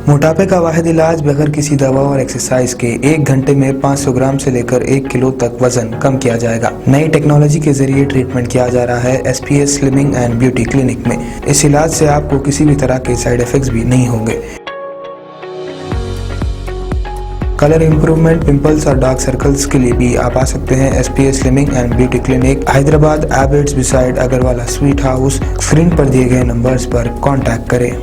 मोटापे का वाहिद इलाज बगैर किसी दवा और एक्सरसाइज के 1 घंटे में 500 ग्राम से लेकर 1 किलो तक वजन कम किया जाएगा। नई टेक्नोलॉजी के जरिए ट्रीटमेंट किया जा रहा है SPS slimming and beauty clinic में। इस इलाज से आपको किसी भी तरह के साइड इफेक्ट्स भी नहीं होंगे। कलर इंप्रूवमेंट, पिंपल्स और डार्क सर्कल्स के लिए भी आप आ सकते हैं SPS slimming and beauty clinic, Hyderabad, Abids beside Agarwala sweet house. Screen पर दिए गए नंबर्स पर कॉन्टैक्ट करें।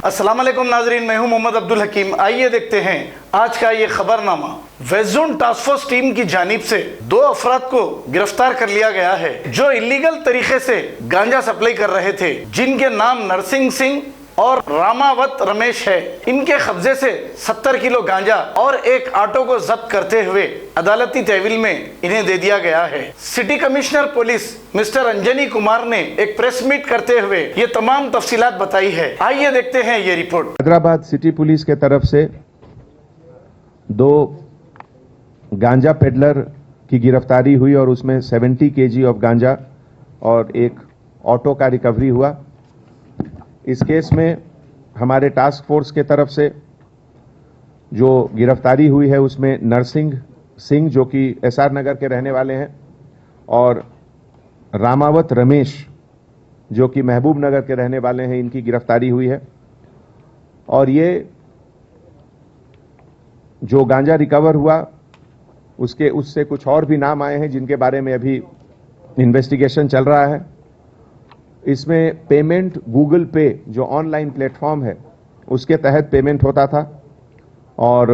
अस्सलाम वालेकुम नाजरीन, मैं हूं मोहम्मद अब्दुल हकीम। आइए देखते हैं आज का ये खबरनामा। West zone task force team की जानिब से 2 अफराद को गिरफ्तार कर लिया गया है जो इलीगल तरीके से गांजा सप्लाई कर रहे थे, जिनके नाम नरसिंह सिंह और रामावत रमेश है। इनके कब्जे से 70 किलो गांजा और एक ऑटो को जब्त करते हुए अदालती तहवील में इन्हें दे दिया गया है। City commissioner police mister Anjani Kumar ने एक प्रेस मीट करते हुए ये तमाम तफसीलात बताई है। आइए देखते हैं ये रिपोर्ट। हैदराबाद सिटी पुलिस के तरफ से 2 गांजा पेडलर की गिरफ्तारी हुई और उसमें 70 kg ऑफ गांजा और एक ऑटो का रिकवरी हुआ। इस केस में हमारे टास्क फोर्स के तरफ से जो गिरफ्तारी हुई है उसमें नरसिंह सिंह जो कि SR नगर के रहने वाले हैं और रामावत रमेश जो कि महबूब नगर के रहने वाले हैं, इनकी गिरफ्तारी हुई है। और ये जो गांजा रिकवर हुआ उससे कुछ और भी नाम आए हैं जिनके बारे में अभी इन्वेस्टिगेशन चल रहा है। इसमें पेमेंट गूगल पे जो ऑनलाइन प्लेटफॉर्म है उसके तहत पेमेंट होता था और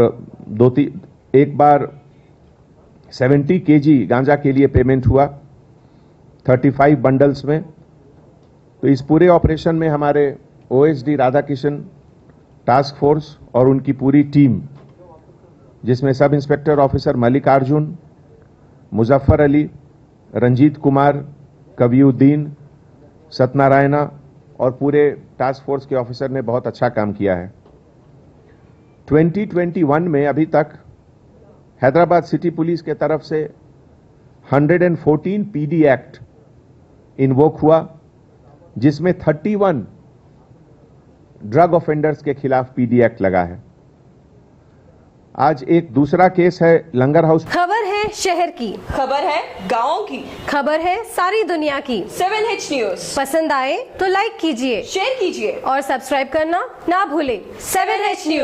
एक बार 70 kg गांजा के लिए पेमेंट हुआ 35 बंडल्स में। तो इस पूरे ऑपरेशन में हमारे OSD राधाकिशन टास्क फोर्स और उनकी पूरी टीम, जिसमें sub inspector officer Mallikarjun, Muzaffar Ali, Ranjit Kumar, कविउद्दीन, Satyanarayana और पूरे टास्क फोर्स के ऑफिसर ने बहुत अच्छा काम किया है। 2021 में अभी तक हैदराबाद सिटी पुलिस के तरफ से 114 PD एक्ट इन्वोक हुआ, जिसमें 31 ड्रग ऑफेंडर्स के खिलाफ PD एक्ट लगा है। आज एक दूसरा केस है लंगर हाउस। खबर है शहर की, खबर है गाँव की, खबर है सारी दुनिया की। 7H न्यूज पसंद आए तो लाइक कीजिए, शेयर कीजिए और सब्सक्राइब करना ना भूलें। 7H news.